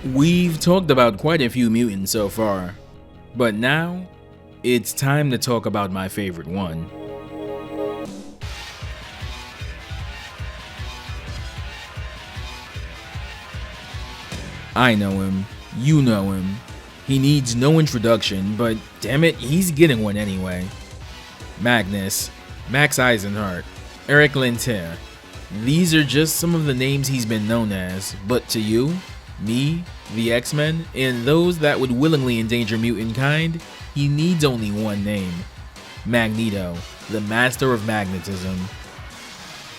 We've talked about quite a few mutants so far, but now it's time to talk about my favorite one. I know him, you know him. He needs no introduction, but damn it, he's getting one anyway. Magnus, Max Eisenhart, Eric Lantier. These are just some of the names he's been known as, but to you, me, the X-Men, and those that would willingly endanger mutant kind, he needs only one name. Magneto, the master of magnetism.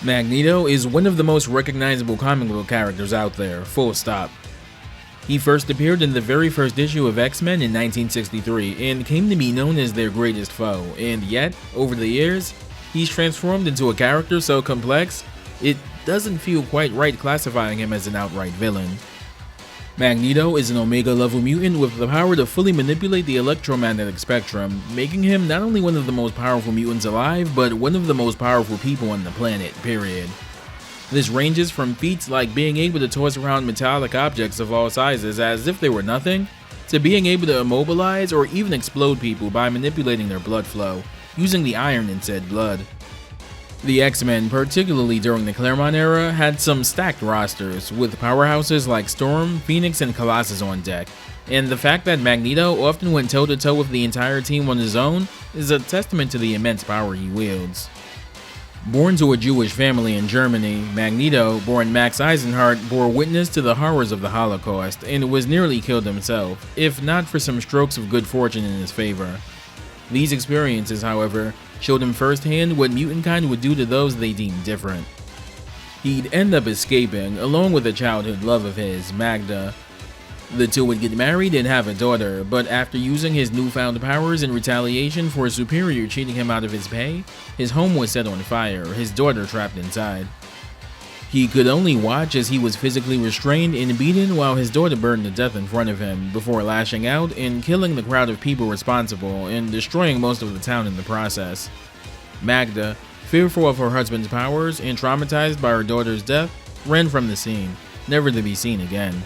Magneto is one of the most recognizable comic book characters out there, full stop. He first appeared in the very first issue of X-Men in 1963 and came to be known as their greatest foe, and yet, over the years, he's transformed into a character so complex, it doesn't feel quite right classifying him as an outright villain. Magneto is an Omega-level mutant with the power to fully manipulate the electromagnetic spectrum, making him not only one of the most powerful mutants alive, but one of the most powerful people on the planet, period. This ranges from feats like being able to toss around metallic objects of all sizes as if they were nothing, to being able to immobilize or even explode people by manipulating their blood flow, using the iron in said blood. The X-Men, particularly during the Claremont era, had some stacked rosters, with powerhouses like Storm, Phoenix, and Colossus on deck, and the fact that Magneto often went toe-to-toe with the entire team on his own is a testament to the immense power he wields. Born to a Jewish family in Germany, Magneto, born Max Eisenhart, bore witness to the horrors of the Holocaust and was nearly killed himself, if not for some strokes of good fortune in his favor. These experiences, however, showed him firsthand what mutant kind would do to those they deemed different. He'd end up escaping, along with a childhood love of his, Magda. The two would get married and have a daughter, but after using his newfound powers in retaliation for a superior cheating him out of his pay, his home was set on fire, his daughter trapped inside. He could only watch as he was physically restrained and beaten while his daughter burned to death in front of him, before lashing out and killing the crowd of people responsible and destroying most of the town in the process. Magda, fearful of her husband's powers and traumatized by her daughter's death, ran from the scene, never to be seen again.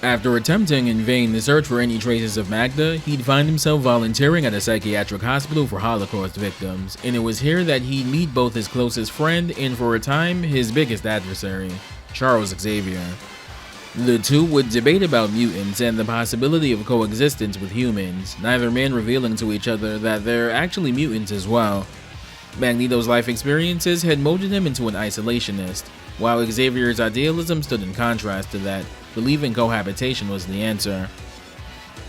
After attempting in vain to search for any traces of Magda, he'd find himself volunteering at a psychiatric hospital for Holocaust victims, and it was here that he'd meet both his closest friend and, for a time, his biggest adversary, Charles Xavier. The two would debate about mutants and the possibility of coexistence with humans, neither man revealing to each other that they're actually mutants as well. Magneto's life experiences had molded him into an isolationist, while Xavier's idealism stood in contrast to that, believing cohabitation was the answer.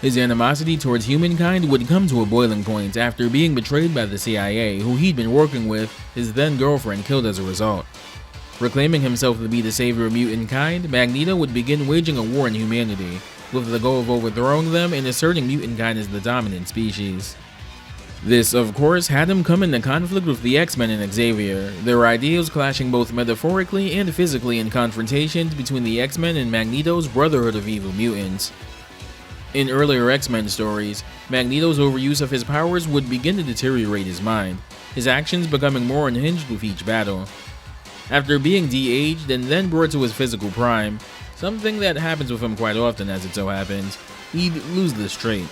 His animosity towards humankind would come to a boiling point after being betrayed by the CIA, who he'd been working with, his then-girlfriend killed as a result. Proclaiming himself to be the savior of mutant kind, Magneto would begin waging a war on humanity, with the goal of overthrowing them and asserting mutant kind as the dominant species. This, of course, had him come into conflict with the X-Men and Xavier, their ideals clashing both metaphorically and physically in confrontations between the X-Men and Magneto's Brotherhood of Evil Mutants. In earlier X-Men stories, Magneto's overuse of his powers would begin to deteriorate his mind, his actions becoming more unhinged with each battle. After being de-aged and then brought to his physical prime, something that happens with him quite often as it so happens, he'd lose this trait.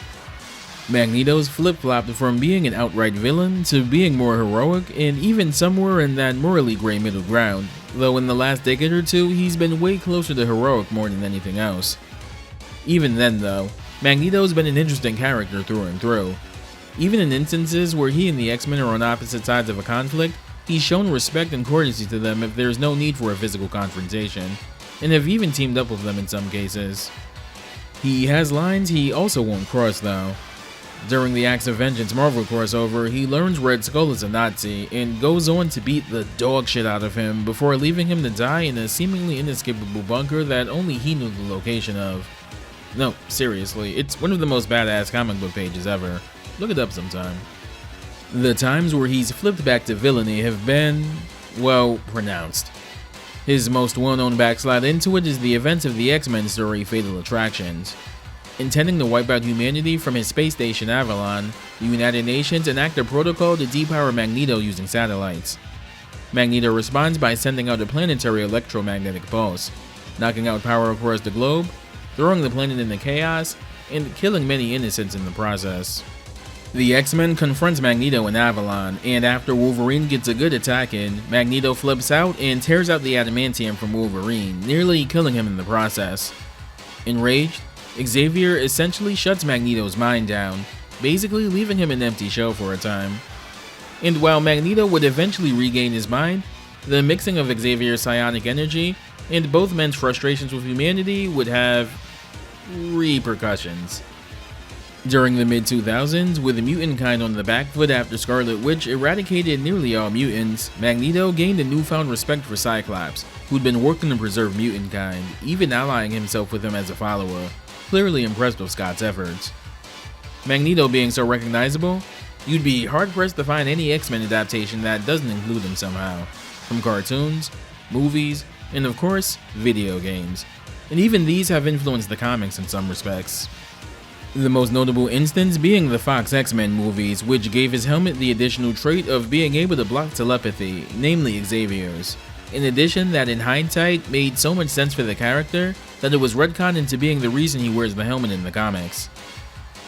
Magneto's flip-flopped from being an outright villain to being more heroic and even somewhere in that morally gray middle ground, though in the last decade or two he's been way closer to heroic more than anything else. Even then though, Magneto's been an interesting character through and through. Even in instances where he and the X-Men are on opposite sides of a conflict, he's shown respect and courtesy to them if there's no need for a physical confrontation, and have even teamed up with them in some cases. He has lines he also won't cross though. During the Acts of Vengeance Marvel crossover, he learns Red Skull is a Nazi and goes on to beat the dog shit out of him before leaving him to die in a seemingly inescapable bunker that only he knew the location of. No, seriously, it's one of the most badass comic book pages ever. Look it up sometime. The times where he's flipped back to villainy have been, well, pronounced. His most well-known backslide into it is the events of the X-Men story Fatal Attractions. Intending to wipe out humanity from his space station Avalon, the United Nations enact a protocol to depower Magneto using satellites. Magneto responds by sending out a planetary electromagnetic pulse, knocking out power across the globe, throwing the planet into chaos and killing many innocents in the process. The X-Men confronts Magneto in Avalon, and after Wolverine gets a good attack in, Magneto flips out and tears out the adamantium from Wolverine, nearly killing him in the process. Enraged, Xavier essentially shuts Magneto's mind down, basically leaving him an empty shell for a time. And while Magneto would eventually regain his mind, the mixing of Xavier's psionic energy and both men's frustrations with humanity would have repercussions. During the mid-2000s, with the mutant kind on the back foot after Scarlet Witch eradicated nearly all mutants, Magneto gained a newfound respect for Cyclops, who'd been working to preserve mutant kind, even allying himself with him as a follower, clearly impressed with Scott's efforts. Magneto being so recognizable, you'd be hard-pressed to find any X-Men adaptation that doesn't include him somehow, from cartoons, movies, and of course, video games. And even these have influenced the comics in some respects. The most notable instance being the Fox X-Men movies, which gave his helmet the additional trait of being able to block telepathy, namely Xavier's. In addition, that in hindsight made so much sense for the character that it was retconned into being the reason he wears the helmet in the comics.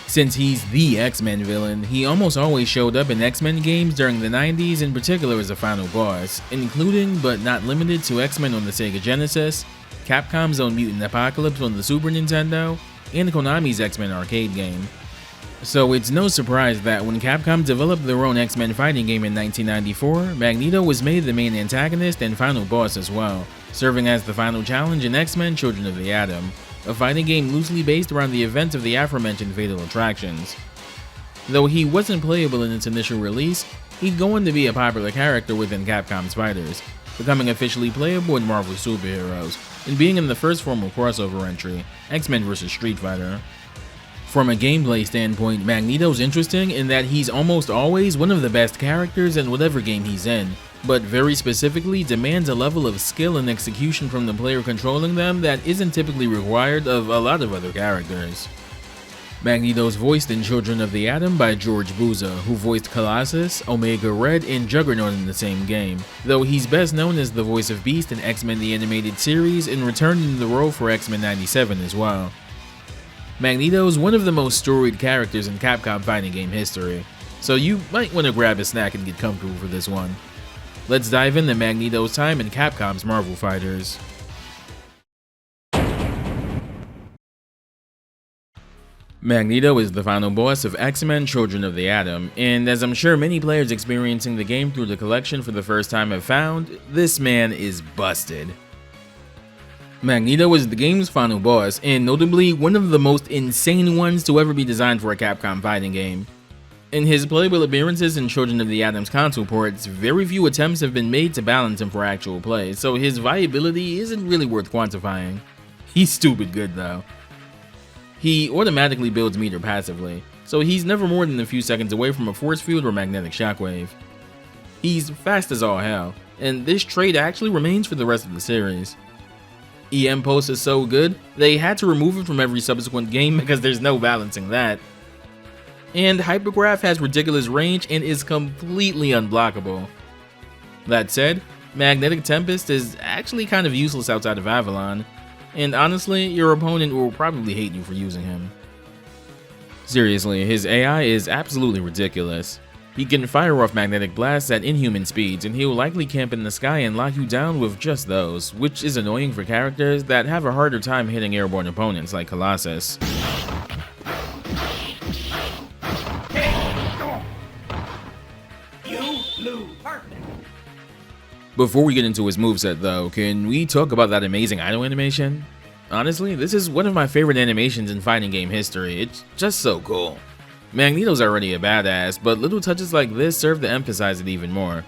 Since he's the X-Men villain, he almost always showed up in X-Men games during the 90s, in particular as a final boss, including but not limited to X-Men on the Sega Genesis, Capcom's own Mutant Apocalypse on the Super Nintendo, and Konami's X-Men arcade game. So it's no surprise that when Capcom developed their own X-Men fighting game in 1994, Magneto was made the main antagonist and final boss as well, serving as the final challenge in X-Men Children of the Atom, a fighting game loosely based around the events of the aforementioned Fatal Attractions. Though he wasn't playable in its initial release, he'd go on to be a popular character within Capcom's fighters, becoming officially playable in Marvel Superheroes, and being in the first formal crossover entry, X-Men vs. Street Fighter. From a gameplay standpoint, Magneto's interesting in that he's almost always one of the best characters in whatever game he's in, but very specifically demands a level of skill and execution from the player controlling them that isn't typically required of a lot of other characters. Magneto's voiced in Children of the Atom by George Buza, who voiced Colossus, Omega Red, and Juggernaut in the same game, though he's best known as the voice of Beast in X-Men the Animated Series and returned in the role for X-Men 97 as well. Magneto's one of the most storied characters in Capcom fighting game history, so you might want to grab a snack and get comfortable for this one. Let's dive into Magneto's time in Capcom's Marvel Fighters. Magneto is the final boss of X-Men Children of the Atom, and as I'm sure many players experiencing the game through the collection for the first time have found, this man is busted. Magneto is the game's final boss, and notably one of the most insane ones to ever be designed for a Capcom fighting game. In his playable appearances in Children of the Atom's console ports, very few attempts have been made to balance him for actual play, so his viability isn't really worth quantifying. He's stupid good though. He automatically builds meter passively, so he's never more than a few seconds away from a force field or magnetic shockwave. He's fast as all hell, and this trait actually remains for the rest of the series. EM Pulse is so good, they had to remove it from every subsequent game because there's no balancing that. And Hypergraph has ridiculous range and is completely unblockable. That said, Magnetic Tempest is actually kind of useless outside of Avalon, and honestly, your opponent will probably hate you for using him. Seriously, his AI is absolutely ridiculous. He can fire off magnetic blasts at inhuman speeds, and he'll likely camp in the sky and lock you down with just those, which is annoying for characters that have a harder time hitting airborne opponents like Colossus. Before we get into his moveset though, can we talk about that amazing idle animation? Honestly, this is one of my favorite animations in fighting game history. It's just so cool. Magneto's already a badass, but little touches like this serve to emphasize it even more.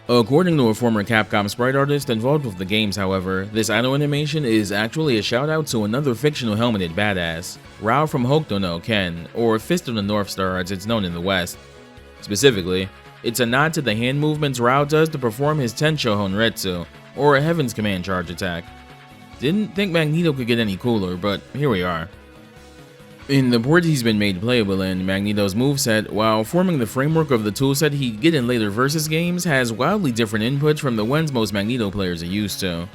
According to a former Capcom sprite artist involved with the games, however, this idle animation is actually a shout out to another fictional helmeted badass, Rao from Hokuto no Ken, or Fist of the North Star as it's known in the West. Specifically, it's a nod to the hand movements Rao does to perform his Tensho Honretsu, or a Heaven's Command charge attack. Didn't think Magneto could get any cooler, but here we are. In the ports he's been made playable in, Magneto's moveset, while forming the framework of the toolset he'd get in later Versus games, has wildly different inputs from the ones most Magneto players are used to.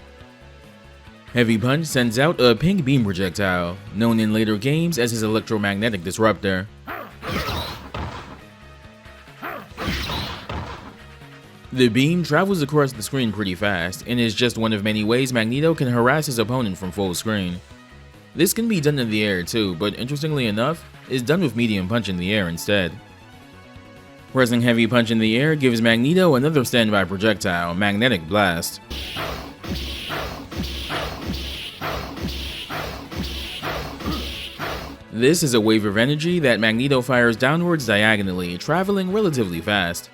Heavy Punch sends out a pink beam projectile, known in later games as his electromagnetic disruptor. The beam travels across the screen pretty fast, and is just one of many ways Magneto can harass his opponent from full screen. This can be done in the air too, but interestingly enough, is done with medium punch in the air instead. Pressing heavy punch in the air gives Magneto another standby projectile, Magnetic Blast. This is a wave of energy that Magneto fires downwards diagonally, traveling relatively fast.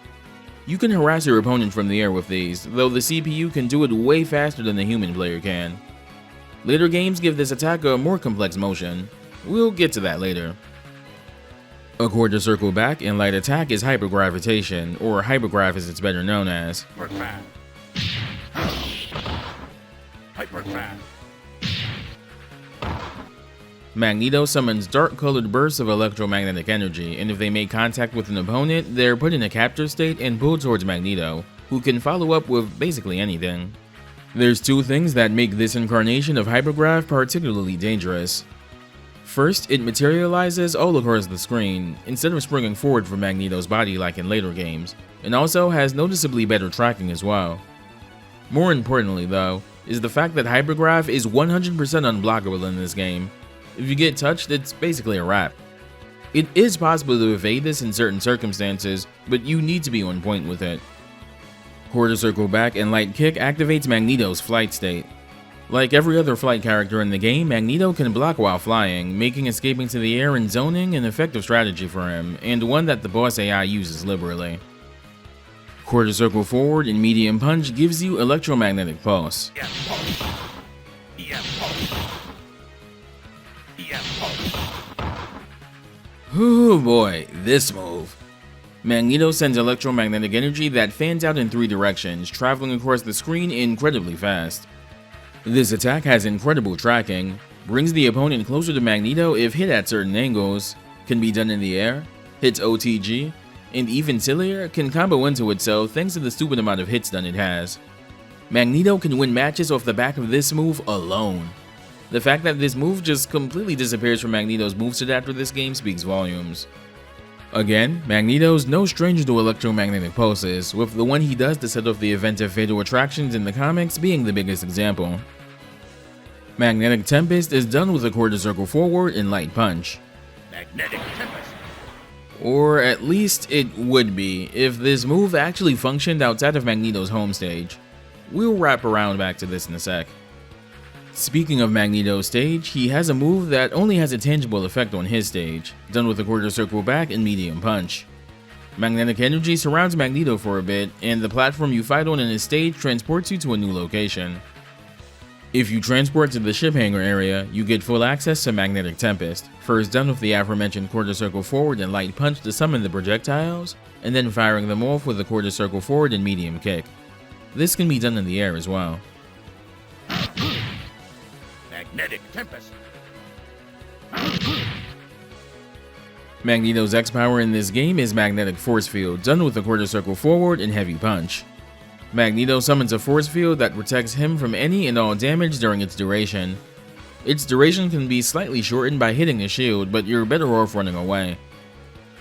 You can harass your opponent from the air with these, though the CPU can do it way faster than the human player can. Later games give this attack a more complex motion. We'll get to that later. A quarter circle back and light attack is hypergravitation, or hypergrav as it's better known as. Magneto summons dark-colored bursts of electromagnetic energy, and if they make contact with an opponent, they're put in a capture state and pulled towards Magneto, who can follow up with basically anything. There's two things that make this incarnation of hypergrav particularly dangerous. First, it materializes all across the screen, instead of springing forward from Magneto's body like in later games, and also has noticeably better tracking as well. More importantly though, is the fact that hypergrav is 100% unblockable in this game. If you get touched, it's basically a wrap. It is possible to evade this in certain circumstances, but you need to be on point with it. Quarter circle back and light kick activates Magneto's flight state. Like every other flight character in the game, Magneto can block while flying, making escaping to the air and zoning an effective strategy for him, and one that the boss AI uses liberally. Quarter circle forward and medium punch gives you electromagnetic pulse. Oh boy, this move. Magneto sends electromagnetic energy that fans out in three directions, traveling across the screen incredibly fast. This attack has incredible tracking, brings the opponent closer to Magneto if hit at certain angles, can be done in the air, hits OTG, and even sillier, can combo into itself thanks to the stupid amount of hits done it has. Magneto can win matches off the back of this move alone. The fact that this move just completely disappears from Magneto's moveset after this game speaks volumes. Again, Magneto's no stranger to electromagnetic pulses, with the one he does to set off the event of Fatal Attractions in the comics being the biggest example. Magnetic Tempest is done with a quarter circle forward and light punch. Magnetic Tempest. Or at least it would be if this move actually functioned outside of Magneto's home stage. We'll wrap around back to this in a sec. Speaking of Magneto's stage, he has a move that only has a tangible effect on his stage, done with a quarter circle back and medium punch. Magnetic energy surrounds Magneto for a bit, and the platform you fight on in his stage transports you to a new location. If you transport to the ship hangar area, you get full access to Magnetic Tempest, first done with the aforementioned quarter circle forward and light punch to summon the projectiles, and then firing them off with a quarter circle forward and medium kick. This can be done in the air as well. Magnetic Tempest. Magneto's X-Power in this game is Magnetic Force Field, done with a quarter circle forward and heavy punch. Magneto summons a force field that protects him from any and all damage during its duration. Its duration can be slightly shortened by hitting a shield, but you're better off running away.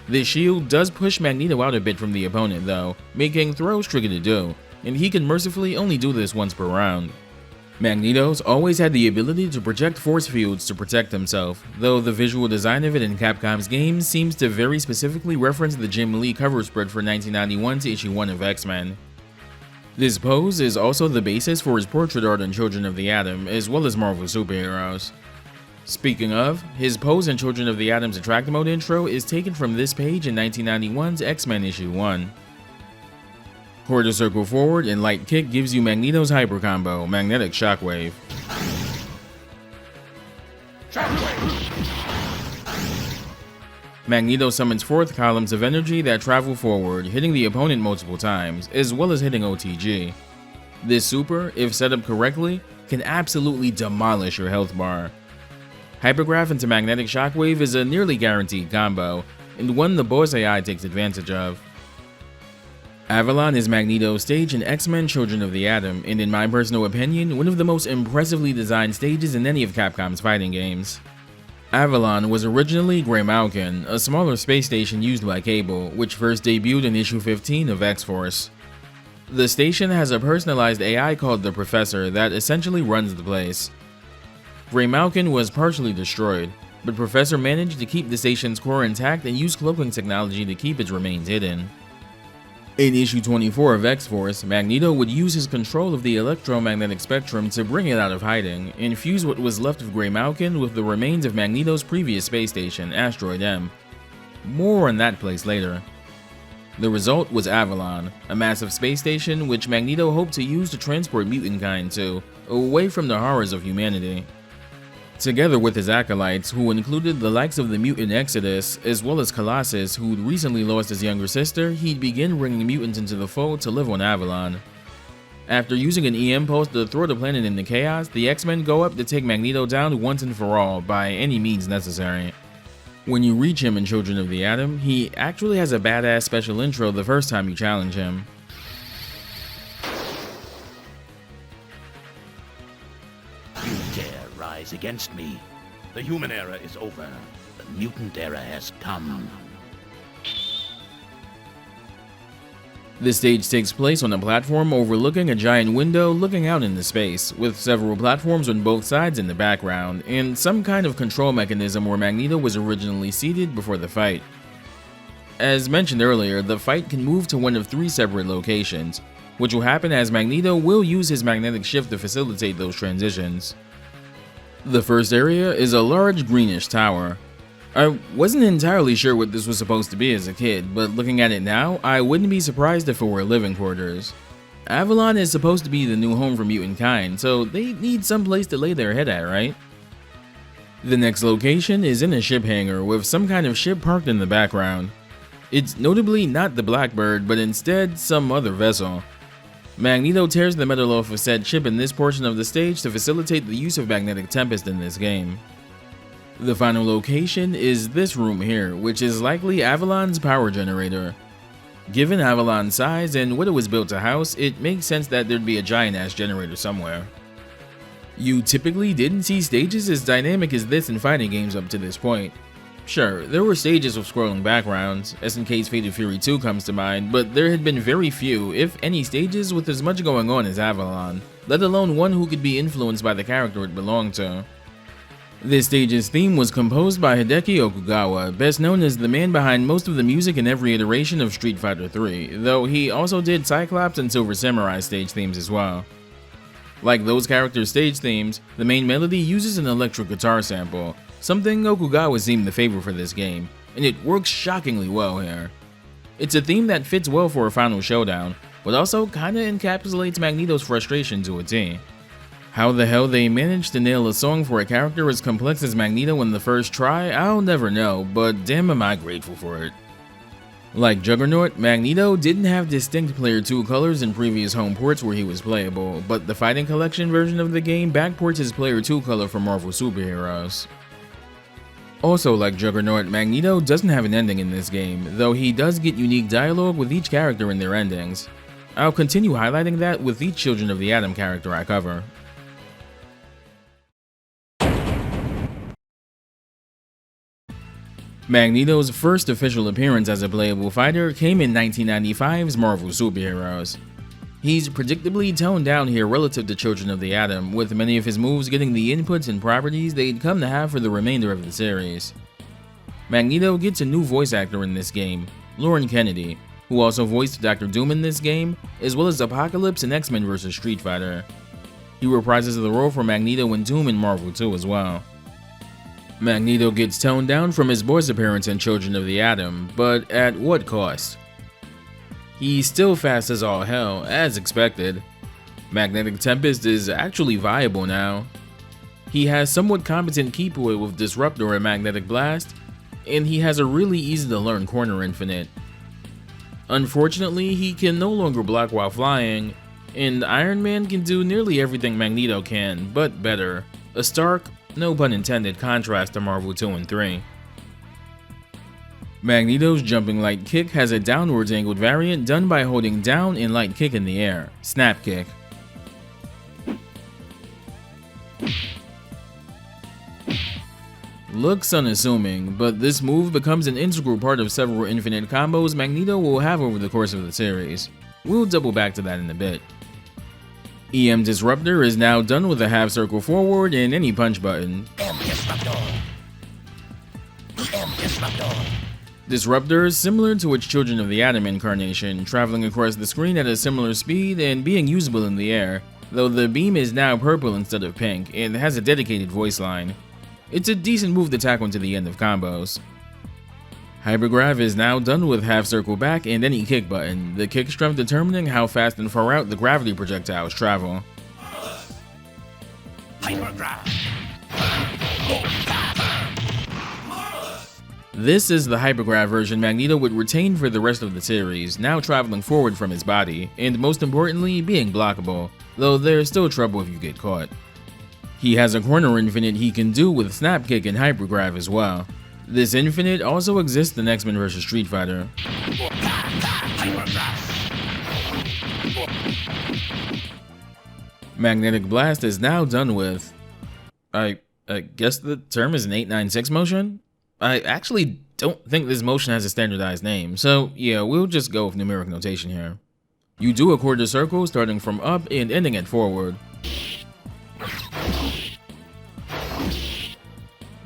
This shield does push Magneto out a bit from the opponent though, making throws tricky to do, and he can mercifully only do this once per round. Magneto's always had the ability to project force fields to protect himself, though the visual design of it in Capcom's games seems to very specifically reference the Jim Lee cover spread for 1991 to issue 1 of X-Men. This pose is also the basis for his portrait art in Children of the Atom, as well as Marvel superheroes. Speaking of, his pose in Children of the Atom's Attract Mode intro is taken from this page in 1991's X-Men issue 1. Quarter circle forward and light kick gives you Magneto's hyper combo, Magnetic Shockwave. Magneto summons 4th columns of energy that travel forward, hitting the opponent multiple times, as well as hitting OTG. This super, if set up correctly, can absolutely demolish your health bar. Hypergraph into Magnetic Shockwave is a nearly guaranteed combo, and one the boss AI takes advantage of. Avalon is Magneto's stage in X-Men Children of the Atom, and in my personal opinion, one of the most impressively designed stages in any of Capcom's fighting games. Avalon was originally Greymalkin, a smaller space station used by Cable, which first debuted in issue 15 of X-Force. The station has a personalized AI called the Professor that essentially runs the place. Greymalkin was partially destroyed, but Professor managed to keep the station's core intact and used cloaking technology to keep its remains hidden. In issue 24 of X-Force, Magneto would use his control of the electromagnetic spectrum to bring it out of hiding, and fuse what was left of Greymalkin with the remains of Magneto's previous space station, Asteroid M. More on that place later. The result was Avalon, a massive space station which Magneto hoped to use to transport mutant kind to, away from the horrors of humanity. Together with his acolytes, who included the likes of the mutant Exodus, as well as Colossus, who'd recently lost his younger sister, he'd begin bringing mutants into the fold to live on Avalon. After using an EM pulse to throw the planet into chaos, the X-Men go up to take Magneto down once and for all, by any means necessary. When you reach him in Children of the Atom, he actually has a badass special intro the first time you challenge him. You dare rise against me? The human era is over. The mutant era has come. This stage takes place on a platform overlooking a giant window looking out into space, with several platforms on both sides in the background, and some kind of control mechanism where Magneto was originally seated before the fight. As mentioned earlier, the fight can move to one of 3 separate locations, which will happen as Magneto will use his magnetic shift to facilitate those transitions. The first area is a large greenish tower. I wasn't entirely sure what this was supposed to be as a kid, but looking at it now, I wouldn't be surprised if it were living quarters. Avalon is supposed to be the new home for mutant kind, so they need some place to lay their head at, right? The next location is in a ship hangar with some kind of ship parked in the background. It's notably not the Blackbird, but instead some other vessel. Magneto tears the metal off of said ship in this portion of the stage to facilitate the use of Magnetic Tempest in this game. The final location is this room here, which is likely Avalon's power generator. Given Avalon's size and what it was built to house, it makes sense that there'd be a giant-ass generator somewhere. You typically didn't see stages as dynamic as this in fighting games up to this point. Sure, there were stages with scrolling backgrounds, SNK's Fated Fury 2 comes to mind, but there had been very few, if any, stages with as much going on as Avalon, let alone one who could be influenced by the character it belonged to. This stage's theme was composed by Hideki Okugawa, best known as the man behind most of the music in every iteration of Street Fighter 3, though he also did Cyclops and Silver Samurai stage themes as well. Like those characters' stage themes, the main melody uses an electric guitar sample, something Okugawa seemed to favor for this game, and it works shockingly well here. It's a theme that fits well for a final showdown, but also kinda encapsulates Magneto's frustration to a T. How the hell they managed to nail a song for a character as complex as Magneto in the first try, I'll never know, but damn am I grateful for it. Like Juggernaut, Magneto didn't have distinct Player 2 colors in previous home ports where he was playable, but the Fighting Collection version of the game backports his Player 2 color from Marvel superheroes. Also like Juggernaut, Magneto doesn't have an ending in this game, though he does get unique dialogue with each character in their endings. I'll continue highlighting that with each Children of the Atom character I cover. Magneto's first official appearance as a playable fighter came in 1995's Marvel Superheroes. He's predictably toned down here relative to Children of the Atom, with many of his moves getting the inputs and properties they'd come to have for the remainder of the series. Magneto gets a new voice actor in this game, Lauren Kennedy, who also voiced Dr. Doom in this game, as well as Apocalypse in X-Men vs. Street Fighter. He reprises the role for Magneto and Doom in Marvel 2 as well. Magneto gets toned down from his voice appearance in Children of the Atom, but at what cost? He's still fast as all hell, as expected. Magnetic Tempest is actually viable now. He has somewhat competent Keypoint with Disruptor and Magnetic Blast, and he has a really easy to learn Corner Infinite. Unfortunately, he can no longer block while flying, and Iron Man can do nearly everything Magneto can, but better. A stark, no pun intended, contrast to Marvel 2 and 3. Magneto's jumping light kick has a downwards angled variant done by holding down and light kick in the air, snap kick. Looks unassuming, but this move becomes an integral part of several infinite combos Magneto will have over the course of the series. We'll double back to that in a bit. EM Disruptor is now done with a half circle forward and any punch button. Disruptor is similar to its Children of the Atom incarnation, traveling across the screen at a similar speed and being usable in the air, though the beam is now purple instead of pink and has a dedicated voice line. It's a decent move to tack onto the end of combos. Hypergrav is now done with half circle back and any kick button, the kick strength determining how fast and far out the gravity projectiles travel. Hypergrav. This is the Hypergrav version Magneto would retain for the rest of the series, now traveling forward from his body, and most importantly, being blockable, though there's still trouble if you get caught. He has a corner infinite he can do with snap kick and Hypergrav as well. This infinite also exists in X-Men vs Street Fighter. Magnetic Blast is now done with... I guess the term is an 896 motion? I actually don't think this motion has a standardized name, so yeah, we'll just go with numeric notation here. You do a quarter circle starting from up and ending at forward.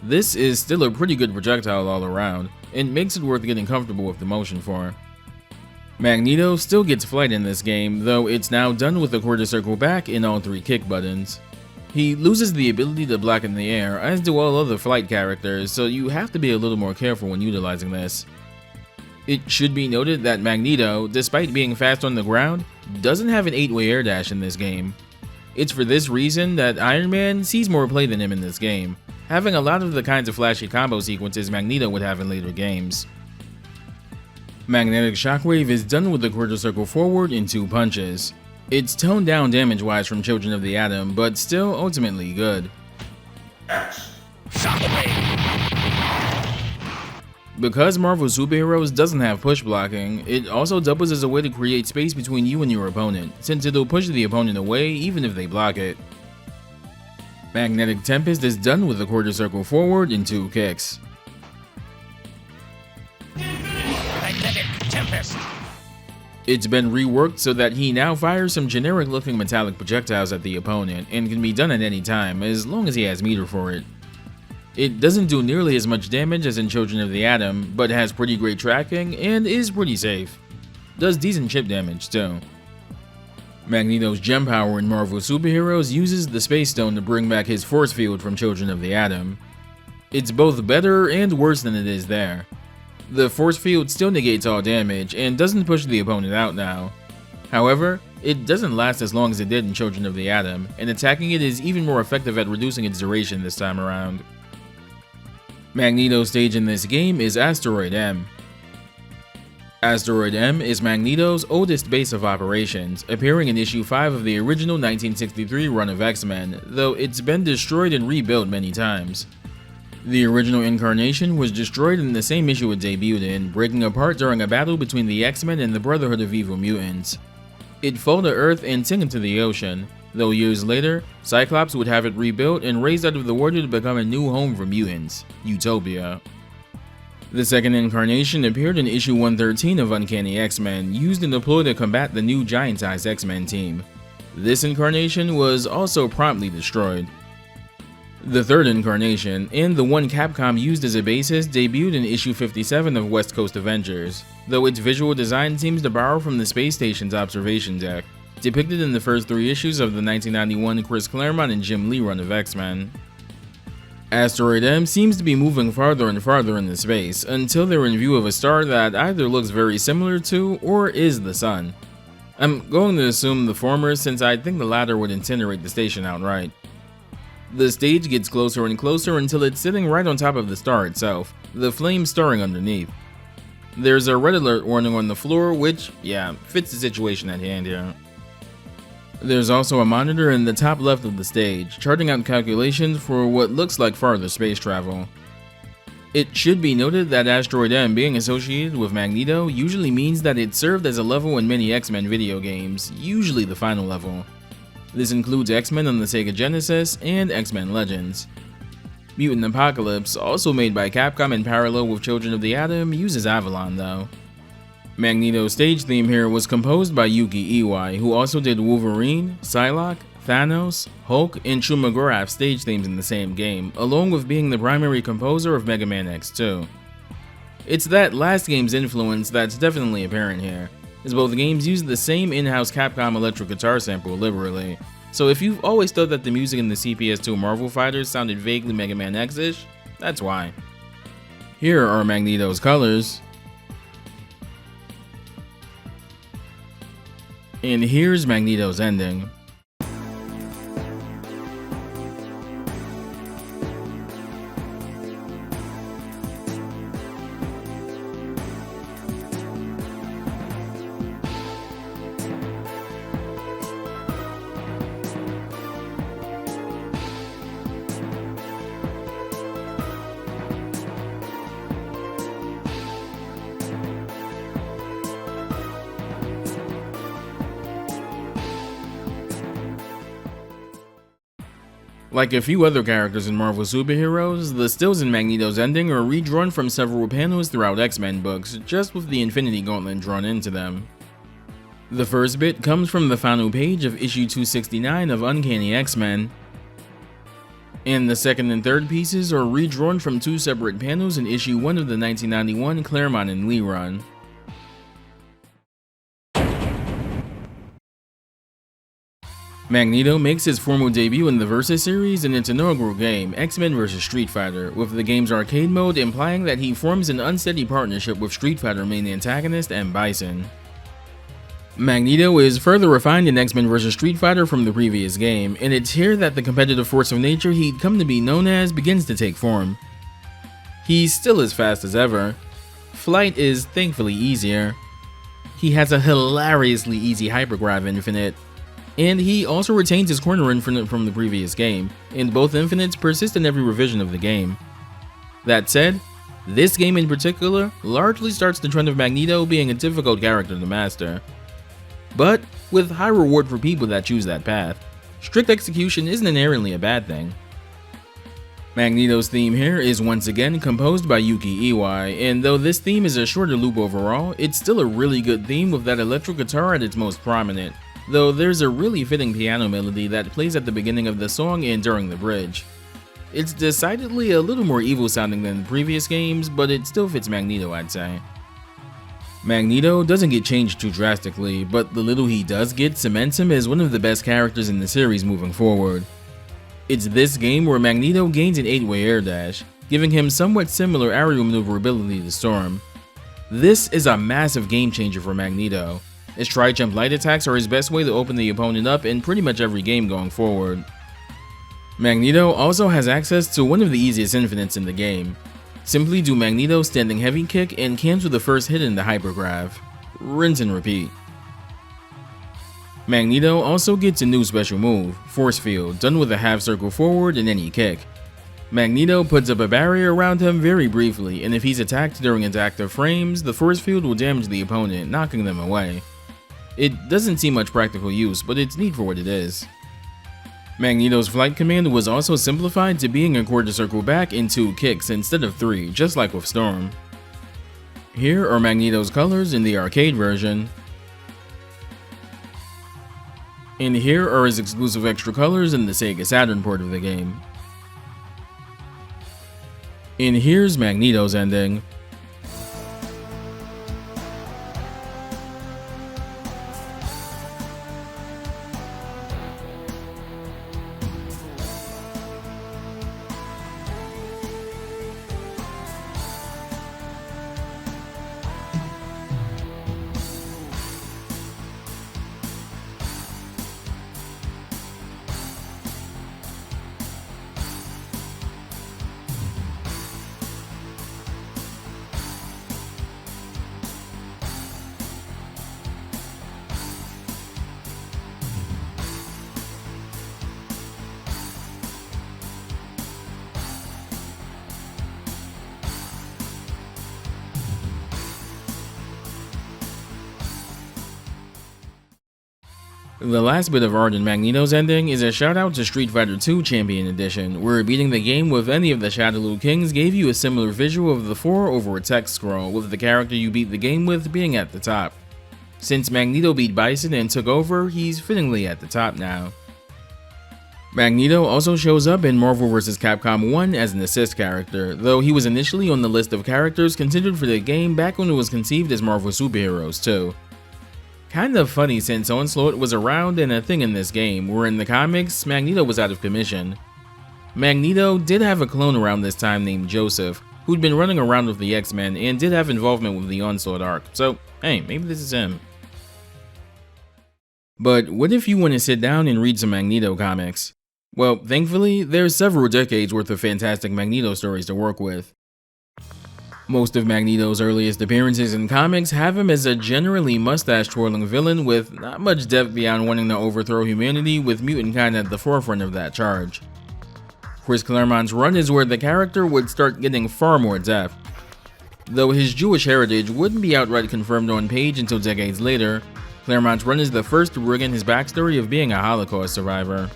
This is still a pretty good projectile all around, and makes it worth getting comfortable with the motion for. Magneto still gets flight in this game, though it's now done with a quarter circle back and all three kick buttons. He loses the ability to block in the air, as do all other flight characters, so you have to be a little more careful when utilizing this. It should be noted that Magneto, despite being fast on the ground, doesn't have an 8-way air dash in this game. It's for this reason that Iron Man sees more play than him in this game, having a lot of the kinds of flashy combo sequences Magneto would have in later games. Magnetic Shockwave is done with the quarter circle forward in 2 punches. It's toned down damage-wise from Children of the Atom, but still ultimately good. Because Marvel Superheroes doesn't have push blocking, it also doubles as a way to create space between you and your opponent, since it'll push the opponent away even if they block it. Magnetic Tempest is done with a quarter circle forward in 2 kicks. Magnetic Tempest. It's been reworked so that he now fires some generic looking metallic projectiles at the opponent and can be done at any time as long as he has meter for it. It doesn't do nearly as much damage as in Children of the Atom, but has pretty great tracking and is pretty safe. Does decent chip damage too. Magneto's gem power in Marvel Superheroes uses the Space Stone to bring back his force field from Children of the Atom. It's both better and worse than it is there. The force field still negates all damage and doesn't push the opponent out now. However, it doesn't last as long as it did in Children of the Atom, and attacking it is even more effective at reducing its duration this time around. Magneto's stage in this game is Asteroid M. Asteroid M is Magneto's oldest base of operations, appearing in issue 5 of the original 1963 run of X-Men, though it's been destroyed and rebuilt many times. The original incarnation was destroyed in the same issue it debuted in, breaking apart during a battle between the X-Men and the Brotherhood of Evil Mutants. It fell to Earth and sank into the ocean, though years later, Cyclops would have it rebuilt and raised out of the water to become a new home for mutants, Utopia. The second incarnation appeared in issue 113 of Uncanny X-Men, used and deployed to combat the new giant-sized X-Men team. This incarnation was also promptly destroyed. The third incarnation, and the one Capcom used as a basis, debuted in issue 57 of West Coast Avengers, though its visual design seems to borrow from the space station's observation deck, depicted in the first 3 issues of the 1991 Chris Claremont and Jim Lee run of X-Men. Asteroid M seems to be moving farther and farther into space, until they're in view of a star that either looks very similar to, or is the Sun. I'm going to assume the former, since I think the latter would incinerate the station outright. The stage gets closer and closer until it's sitting right on top of the star itself, the flames stirring underneath. There's a red alert warning on the floor, which, yeah, fits the situation at hand here. There's also a monitor in the top left of the stage, charting out calculations for what looks like farther space travel. It should be noted that Asteroid M being associated with Magneto usually means that it served as a level in many X-Men video games, usually the final level. This includes X-Men on the Sega Genesis and X-Men Legends. Mutant Apocalypse, also made by Capcom in parallel with Children of the Atom, uses Avalon though. Magneto's stage theme here was composed by Yuki Iwai, who also did Wolverine, Psylocke, Thanos, Hulk, and Shumagorath's stage themes in the same game, along with being the primary composer of Mega Man X2. It's that last game's influence that's definitely apparent here, as both games use the same in-house Capcom electric guitar sample liberally, so if you've always thought that the music in the CPS2 Marvel Fighters sounded vaguely Mega Man X-ish, that's why. Here are Magneto's colors. And here's Magneto's ending. Like a few other characters in Marvel superheroes, the stills in Magneto's ending are redrawn from several panels throughout X-Men books, just with the Infinity Gauntlet drawn into them. The first bit comes from the final page of issue 269 of Uncanny X-Men, and the second and third pieces are redrawn from two separate panels in issue 1 of the 1991 Claremont and Lee run. Magneto makes his formal debut in the Versus series in its inaugural game, X-Men vs. Street Fighter, with the game's arcade mode implying that he forms an unsteady partnership with Street Fighter main antagonist M. Bison. Magneto is further refined in X-Men vs. Street Fighter from the previous game, and it's here that the competitive force of nature he'd come to be known as begins to take form. He's still as fast as ever. Flight is thankfully easier. He has a hilariously easy Hyperdrive Infinite. And he also retains his corner infinite from the previous game, and both infinites persist in every revision of the game. That said, this game in particular largely starts the trend of Magneto being a difficult character to master. But with high reward for people that choose that path, strict execution isn't inherently a bad thing. Magneto's theme here is once again composed by Yuki Iwai, and though this theme is a shorter loop overall, it's still a really good theme with that electric guitar at its most prominent. Though there's a really fitting piano melody that plays at the beginning of the song and during the bridge. It's decidedly a little more evil sounding than the previous games, but it still fits Magneto, I'd say. Magneto doesn't get changed too drastically, but the little he does get cements him as one of the best characters in the series moving forward. It's this game where Magneto gains an 8-way air dash, giving him somewhat similar aerial maneuverability to Storm. This is a massive game changer for Magneto, as tri-jump light attacks are his best way to open the opponent up in pretty much every game going forward. Magneto also has access to one of the easiest infinites in the game. Simply do Magneto's standing heavy kick and cancel the first hit in the hypergrav. Rinse and repeat. Magneto also gets a new special move, Force Field, done with a half circle forward in any kick. Magneto puts up a barrier around him very briefly, and if he's attacked during its active frames, the force field will damage the opponent, knocking them away. It doesn't see much practical use, but it's neat for what it is. Magneto's flight command was also simplified to being a quarter circle back in 2 kicks instead of 3, just like with Storm. Here are Magneto's colors in the arcade version. And here are his exclusive extra colors in the Sega Saturn port of the game. And here's Magneto's ending. The last bit of art in Magneto's ending is a shout out to Street Fighter II Champion Edition, where beating the game with any of the Shadowloo Kings gave you a similar visual of the 4 over a text scroll, with the character you beat the game with being at the top. Since Magneto beat Bison and took over, he's fittingly at the top now. Magneto also shows up in Marvel vs. Capcom 1 as an assist character, though he was initially on the list of characters considered for the game back when it was conceived as Marvel Superheroes 2. Kind of funny since Onslaught was around and a thing in this game, where in the comics, Magneto was out of commission. Magneto did have a clone around this time named Joseph, who'd been running around with the X-Men and did have involvement with the Onslaught arc, so hey, maybe this is him. But what if you want to sit down and read some Magneto comics? Well, thankfully, there's several decades worth of fantastic Magneto stories to work with. Most of Magneto's earliest appearances in comics have him as a generally mustache-twirling villain with not much depth beyond wanting to overthrow humanity, with mutant-kind at the forefront of that charge. Chris Claremont's run is where the character would start getting far more depth. Though his Jewish heritage wouldn't be outright confirmed on page until decades later, Claremont's run is the first to bring in his backstory of being a Holocaust survivor.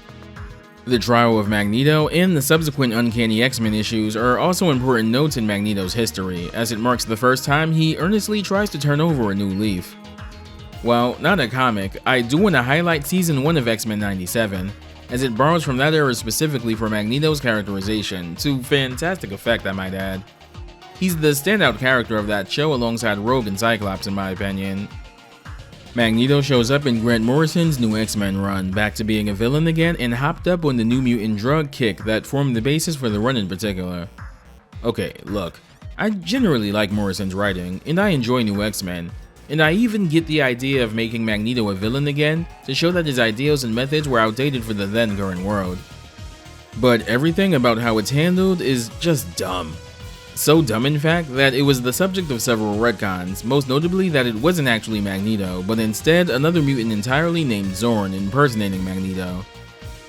The trial of Magneto and the subsequent Uncanny X-Men issues are also important notes in Magneto's history, as it marks the first time he earnestly tries to turn over a new leaf. While not a comic, I do want to highlight Season 1 of X-Men 97, as it borrows from that era specifically for Magneto's characterization, to fantastic effect I might add. He's the standout character of that show alongside Rogue and Cyclops in my opinion. Magneto shows up in Grant Morrison's new X-Men run, back to being a villain again and hopped up on the New Mutant drug kick that formed the basis for the run in particular. Okay, look, I generally like Morrison's writing, and I enjoy New X-Men, and I even get the idea of making Magneto a villain again to show that his ideals and methods were outdated for the then current world. But everything about how it's handled is just dumb. So dumb in fact that it was the subject of several retcons, most notably that it wasn't actually Magneto, but instead another mutant entirely named Zorn impersonating Magneto.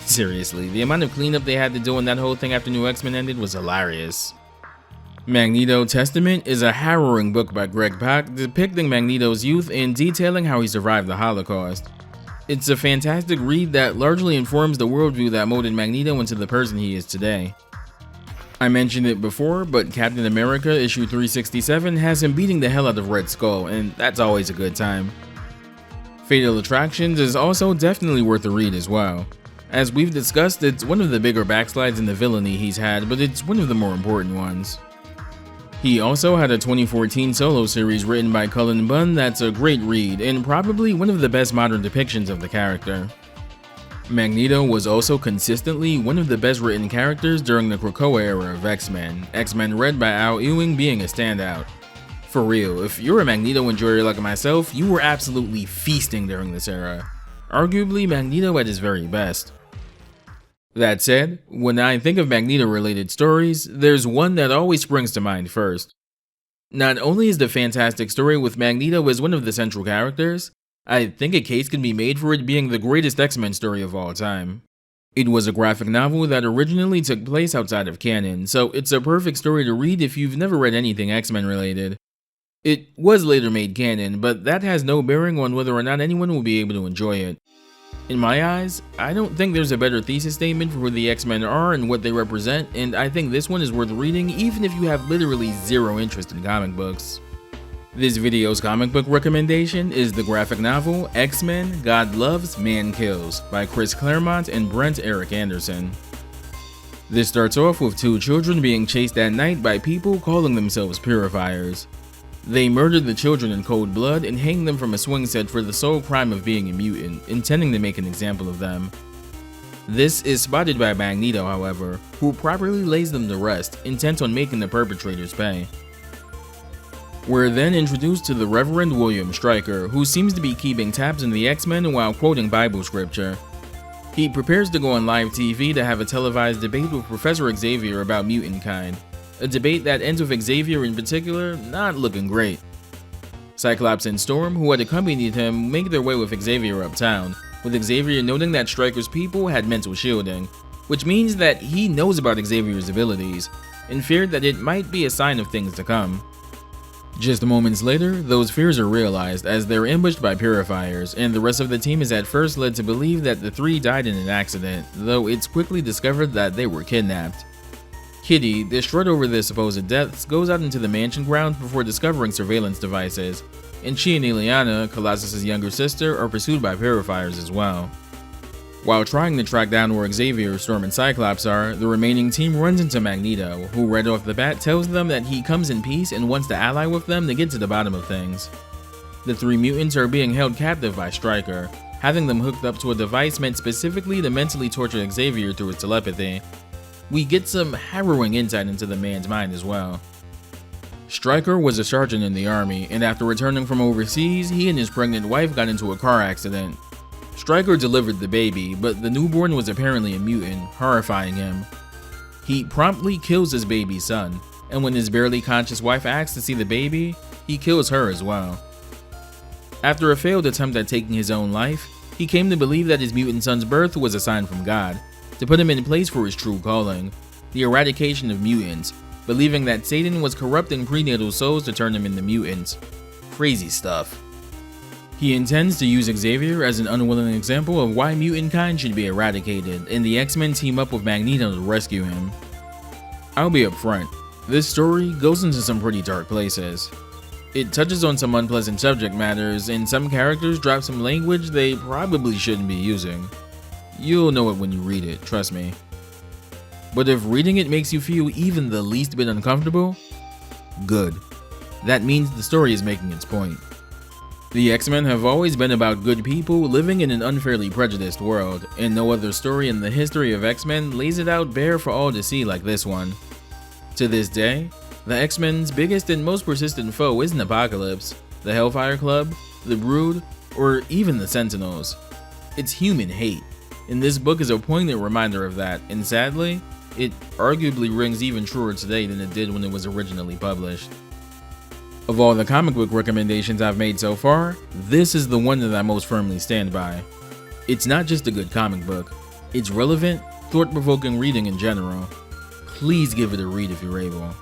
Seriously, the amount of cleanup they had to do on that whole thing after New X-Men ended was hilarious. Magneto Testament is a harrowing book by Greg Pak depicting Magneto's youth and detailing how he survived the Holocaust. It's a fantastic read that largely informs the worldview that molded Magneto into the person he is today. I mentioned it before, but Captain America issue 367 has him beating the hell out of Red Skull, and that's always a good time. Fatal Attractions is also definitely worth a read as well. As we've discussed, it's one of the bigger backslides in the villainy he's had, but it's one of the more important ones. He also had a 2014 solo series written by Cullen Bunn that's a great read, and probably one of the best modern depictions of the character. Magneto was also consistently one of the best written characters during the Krakoa era of X-Men, X-Men read by Al Ewing being a standout. For real, if you're a Magneto enjoyer like myself, you were absolutely feasting during this era. Arguably Magneto at his very best. That said, when I think of Magneto-related stories, there's one that always springs to mind first. Not only is the fantastic story with Magneto as one of the central characters, I think a case can be made for it being the greatest X-Men story of all time. It was a graphic novel that originally took place outside of canon, so it's a perfect story to read if you've never read anything X-Men related. It was later made canon, but that has no bearing on whether or not anyone will be able to enjoy it. In my eyes, I don't think there's a better thesis statement for who the X-Men are and what they represent, and I think this one is worth reading even if you have literally zero interest in comic books. This video's comic book recommendation is the graphic novel X-Men: God Loves, Man Kills by Chris Claremont and Brent Eric Anderson. This starts off with two children being chased at night by people calling themselves purifiers. They murdered the children in cold blood and hanged them from a swing set for the sole crime of being a mutant, intending to make an example of them. This is spotted by Magneto, however, who properly lays them to rest, intent on making the perpetrators pay. We're then introduced to the Reverend William Stryker, who seems to be keeping tabs on the X-Men while quoting Bible scripture. He prepares to go on live TV to have a televised debate with Professor Xavier about mutant kind, a debate that ends with Xavier in particular not looking great. Cyclops and Storm, who had accompanied him, make their way with Xavier uptown, with Xavier noting that Stryker's people had mental shielding, which means that he knows about Xavier's abilities, and feared that it might be a sign of things to come. Just moments later, those fears are realized as they're ambushed by purifiers, and the rest of the team is at first led to believe that the three died in an accident, though it's quickly discovered that they were kidnapped. Kitty, distraught over their supposed deaths, goes out into the mansion grounds before discovering surveillance devices, and she and Ileana, Colossus's younger sister, are pursued by purifiers as well. While trying to track down where Xavier, Storm, and Cyclops are, the remaining team runs into Magneto, who right off the bat tells them that he comes in peace and wants to ally with them to get to the bottom of things. The three mutants are being held captive by Stryker, having them hooked up to a device meant specifically to mentally torture Xavier through his telepathy. We get some harrowing insight into the man's mind as well. Stryker was a sergeant in the army, and after returning from overseas, he and his pregnant wife got into a car accident. Stryker delivered the baby, but the newborn was apparently a mutant, horrifying him. He promptly kills his baby son, and when his barely conscious wife asks to see the baby, he kills her as well. After a failed attempt at taking his own life, he came to believe that his mutant son's birth was a sign from God, to put him in place for his true calling, the eradication of mutants, believing that Satan was corrupting prenatal souls to turn them into mutants. Crazy stuff. He intends to use Xavier as an unwilling example of why mutant kind should be eradicated, and the X-Men team up with Magneto to rescue him. I'll be upfront, this story goes into some pretty dark places. It touches on some unpleasant subject matters, and some characters drop some language they probably shouldn't be using. You'll know it when you read it, trust me. But if reading it makes you feel even the least bit uncomfortable, good. That means the story is making its point. The X-Men have always been about good people living in an unfairly prejudiced world, and no other story in the history of X-Men lays it out bare for all to see like this one. To this day, the X-Men's biggest and most persistent foe isn't Apocalypse, the Hellfire Club, the Brood, or even the Sentinels. It's human hate, and this book is a poignant reminder of that, and sadly, it arguably rings even truer today than it did when it was originally published. Of all the comic book recommendations I've made so far, this is the one that I most firmly stand by. It's not just a good comic book, it's relevant, thought-provoking reading in general. Please give it a read if you're able.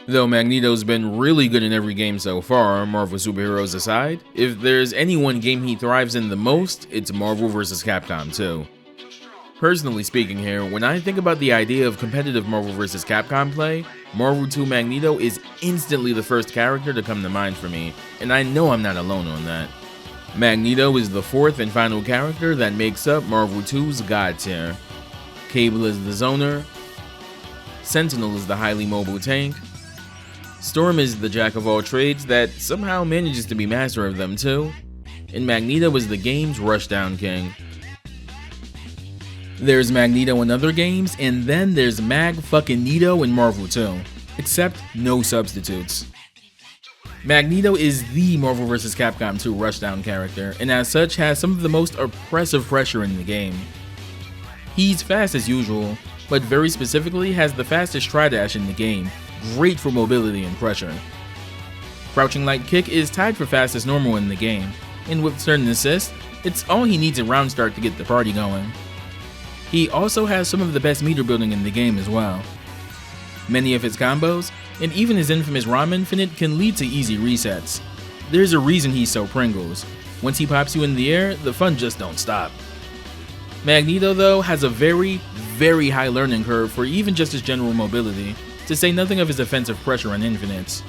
Though Magneto's been really good in every game so far, Marvel superheroes aside, if there's any one game he thrives in the most, it's Marvel vs. Capcom 2. Personally speaking here, when I think about the idea of competitive Marvel vs. Capcom play, Marvel 2 Magneto is instantly the first character to come to mind for me, and I know I'm not alone on that. Magneto is the fourth and final character that makes up Marvel 2's God tier. Cable is the zoner, Sentinel is the highly mobile tank, Storm is the jack of all trades that somehow manages to be master of them too, and Magneto is the game's rushdown king. There's Magneto in other games, and then there's Mag-fucking-Neto in Marvel 2, except no substitutes. Magneto is the Marvel vs. Capcom 2 rushdown character, and as such has some of the most oppressive pressure in the game. He's fast as usual, but very specifically has the fastest tri-dash in the game, great for mobility and pressure. Crouching light kick is tied for fastest normal in the game, and with certain assists, it's all he needs at round start to get the party going. He also has some of the best meter building in the game as well. Many of his combos, and even his infamous ROM Infinite, can lead to easy resets. There's a reason he's so Pringles. Once he pops you in the air, the fun just don't stop. Magneto though has a very, very high learning curve for even just his general mobility, to say nothing of his offensive pressure and infinites.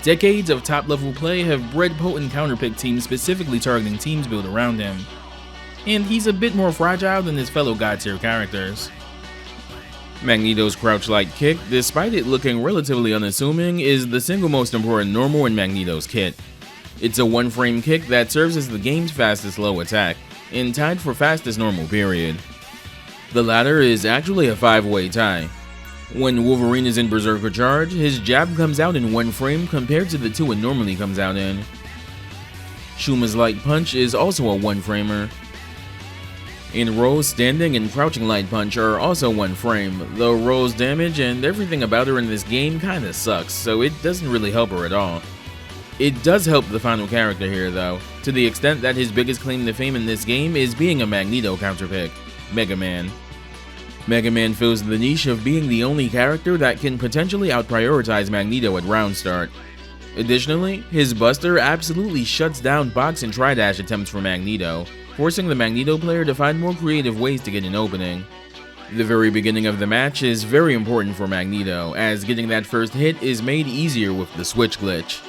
Decades of top level play have bred potent counterpick teams specifically targeting teams built around him. And he's a bit more fragile than his fellow God tier characters. Magneto's crouch light kick, despite it looking relatively unassuming, is the single most important normal in Magneto's kit. It's a one-frame kick that serves as the game's fastest low attack, and tied for fastest normal period. The latter is actually a 5-way tie. When Wolverine is in Berserker Charge, his jab comes out in one frame compared to the two it normally comes out in. Shuma's light punch is also a one-framer. In Roll's standing and crouching light punch are also one frame, though Roll's damage and everything about her in this game kinda sucks, so it doesn't really help her at all. It does help the final character here though, to the extent that his biggest claim to fame in this game is being a Magneto counterpick, Mega Man. Mega Man fills the niche of being the only character that can potentially out-prioritize Magneto at round start. Additionally, his Buster absolutely shuts down box and tri-dash attempts for Magneto, forcing the Magneto player to find more creative ways to get an opening. The very beginning of the match is very important for Magneto, as getting that first hit is made easier with the switch glitch.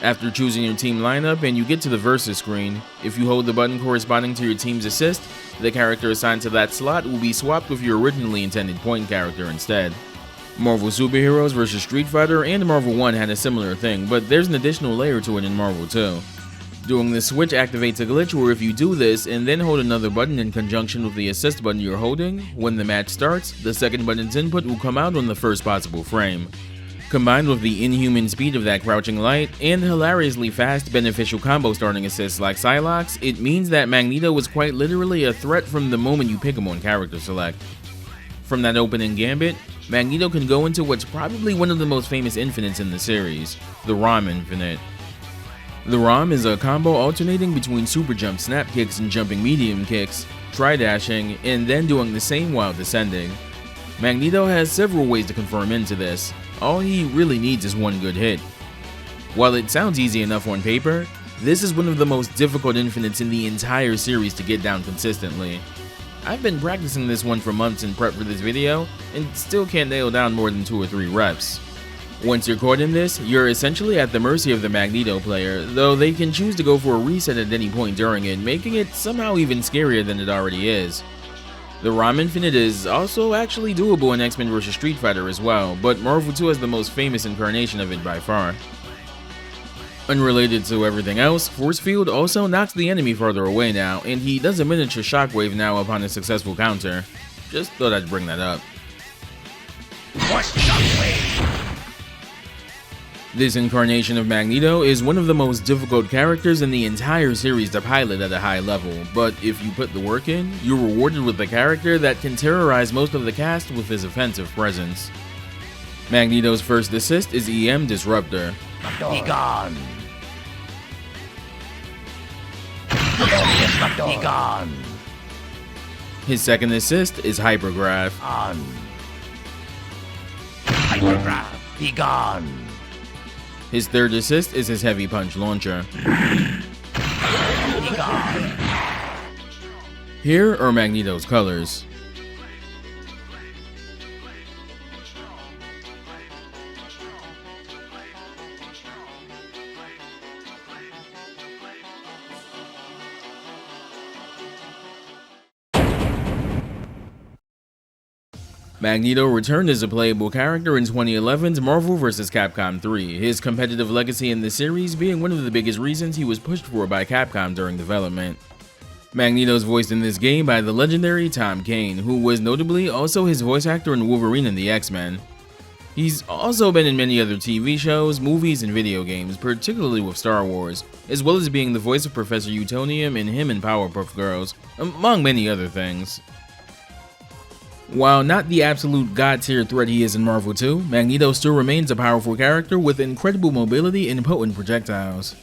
After choosing your team lineup and you get to the versus screen, if you hold the button corresponding to your team's assist, the character assigned to that slot will be swapped with your originally intended point character instead. Marvel Superheroes vs Street Fighter and Marvel 1 had a similar thing, but there's an additional layer to it in Marvel 2. Doing this switch activates a glitch where if you do this and then hold another button in conjunction with the assist button you're holding, when the match starts, the second button's input will come out on the first possible frame. Combined with the inhuman speed of that crouching light and hilariously fast beneficial combo starting assists like Psylocke's, it means that Magneto is quite literally a threat from the moment you pick him on character select. From that opening gambit, Magneto can go into what's probably one of the most famous infinites in the series, the ROM Infinite. The ROM is a combo alternating between super jump snap kicks and jumping medium kicks, tri-dashing, and then doing the same while descending. Magneto has several ways to confirm into this. All he really needs is one good hit. While it sounds easy enough on paper, this is one of the most difficult infinites in the entire series to get down consistently. I've been practicing this one for months in prep for this video, and still can't nail down more than 2 or 3 reps. Once you're caught in this, you're essentially at the mercy of the Magneto player, though they can choose to go for a reset at any point during it, making it somehow even scarier than it already is. The ROM Infinite is also actually doable in X-Men vs Street Fighter as well, but Marvel 2 has the most famous incarnation of it by far. Unrelated to everything else, Force Field also knocks the enemy farther away now, and he does a miniature shockwave now upon a successful counter. Just thought I'd bring that up. Force shockwave! This incarnation of Magneto is one of the most difficult characters in the entire series to pilot at a high level, but if you put the work in, you're rewarded with a character that can terrorize most of the cast with his offensive presence. Magneto's first assist is EM Disruptor. Be gone! Be gone! His second assist is Hypergraph. On! Hypergraph! Be gone! His third assist is his Heavy Punch launcher. Be gone! Here are Magneto's colors. Magneto returned as a playable character in 2011's Marvel vs. Capcom 3, his competitive legacy in the series being one of the biggest reasons he was pushed for by Capcom during development. Magneto's voiced in this game by the legendary Tom Kane, who was notably also his voice actor in Wolverine and the X-Men. He's also been in many other TV shows, movies, and video games, particularly with Star Wars, as well as being the voice of Professor Utonium in Him and Powerpuff Girls, among many other things. While not the absolute god-tier threat he is in Marvel 2, Magneto still remains a powerful character with incredible mobility and potent projectiles.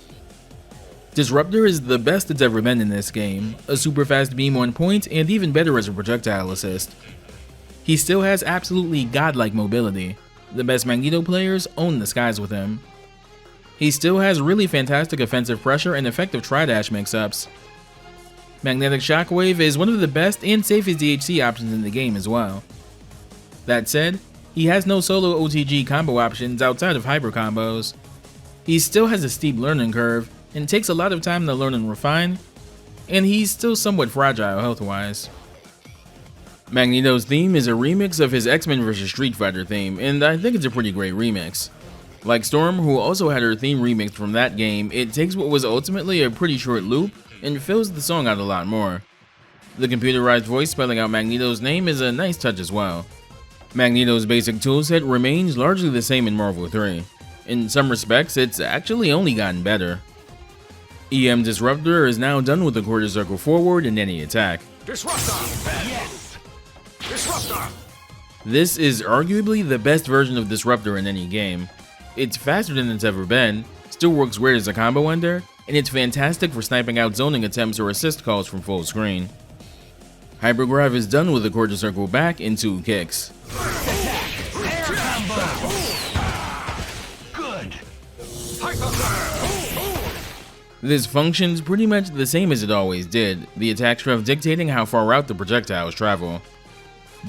Disruptor is the best it's ever been in this game, a super fast beam on point and even better as a projectile assist. He still has absolutely godlike mobility. The best Magneto players own the skies with him. He still has really fantastic offensive pressure and effective tri-dash mix-ups. Magnetic Shockwave is one of the best and safest DHC options in the game as well. That said, he has no solo OTG combo options outside of hyper combos. He still has a steep learning curve and takes a lot of time to learn and refine, and he's still somewhat fragile health-wise. Magneto's theme is a remix of his X-Men vs Street Fighter theme, and I think it's a pretty great remix. Like Storm, who also had her theme remixed from that game, it takes what was ultimately a pretty short loop and fills the song out a lot more. The computerized voice spelling out Magneto's name is a nice touch as well. Magneto's basic toolset remains largely the same in Marvel 3. In some respects, it's actually only gotten better. EM Disruptor is now done with the quarter circle forward in any attack. Disruptor! Yes! Disruptor! This is arguably the best version of Disruptor in any game. It's faster than it's ever been, still works great as a combo ender, and it's fantastic for sniping out zoning attempts or assist calls from full screen. Hypergrav is done with a quarter circle back and 2 kicks. Air combo. Good. This functions pretty much the same as it always did, the attack strength dictating how far out the projectiles travel.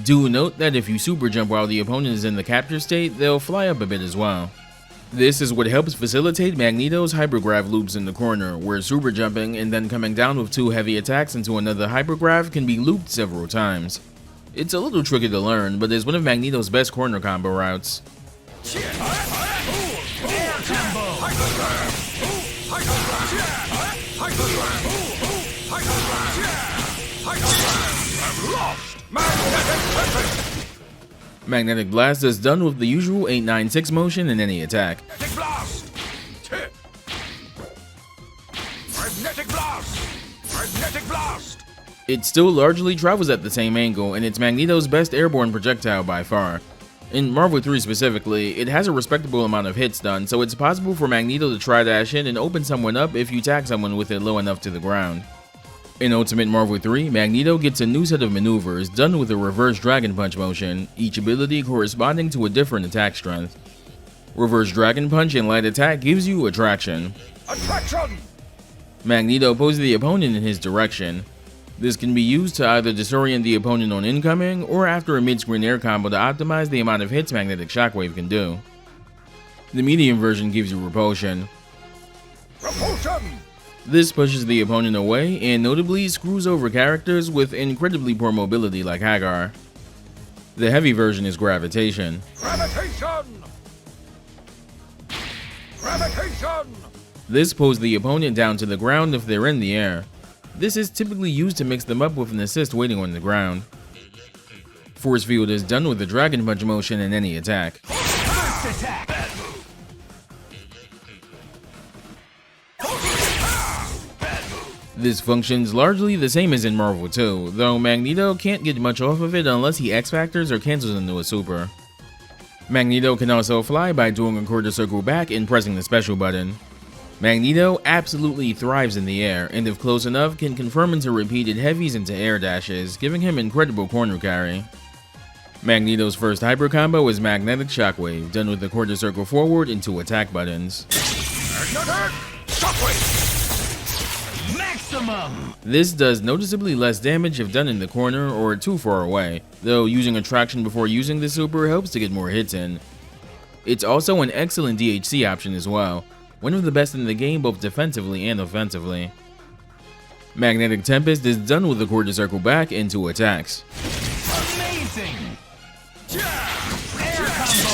Do note that if you super jump while the opponent is in the capture state, they'll fly up a bit as well. This is what helps facilitate Magneto's hypergrav loops in the corner, where super jumping and then coming down with 2 heavy attacks into another hypergrav can be looped several times. It's a little tricky to learn, but is one of Magneto's best corner combo routes. Air combo. Magnetic Blast is done with the usual 8-9-6 motion in any attack. Magnetic blast. Magnetic blast. Magnetic blast. It still largely travels at the same angle, and it's Magneto's best airborne projectile by far. In Marvel 3 specifically, it has a respectable amount of hits done, so it's possible for Magneto to try dash in and open someone up if you tag someone with it low enough to the ground. In Ultimate Marvel 3, Magneto gets a new set of maneuvers done with a reverse Dragon Punch motion, each ability corresponding to a different attack strength. Reverse Dragon Punch and Light Attack gives you Attraction. Attraction. Magneto pulls the opponent in his direction. This can be used to either disorient the opponent on incoming, or after a mid-screen air combo to optimize the amount of hits Magnetic Shockwave can do. The medium version gives you Repulsion. Repulsion. This pushes the opponent away and notably screws over characters with incredibly poor mobility like Hagar. The heavy version is Gravitation. Gravitation. Gravitation. This pulls the opponent down to the ground if they're in the air. This is typically used to mix them up with an assist waiting on the ground. Force Field is done with the Dragon Punch motion in any attack. First attack. This functions largely the same as in Marvel 2, though Magneto can't get much off of it unless he X-Factors or cancels into a super. Magneto can also fly by doing a quarter circle back and pressing the special button. Magneto absolutely thrives in the air, and if close enough, can confirm into repeated heavies into air dashes, giving him incredible corner carry. Magneto's first hyper combo is Magnetic Shockwave, done with the quarter circle forward and 2 attack buttons. Magnetic Shockwave. Maximum. This does noticeably less damage if done in the corner or too far away, though using Attraction before using the super helps to get more hits in. It's also an excellent DHC option as well, one of the best in the game both defensively and offensively. Magnetic Tempest is done with the quarter circle back and 2 attacks. Amazing. Air combo.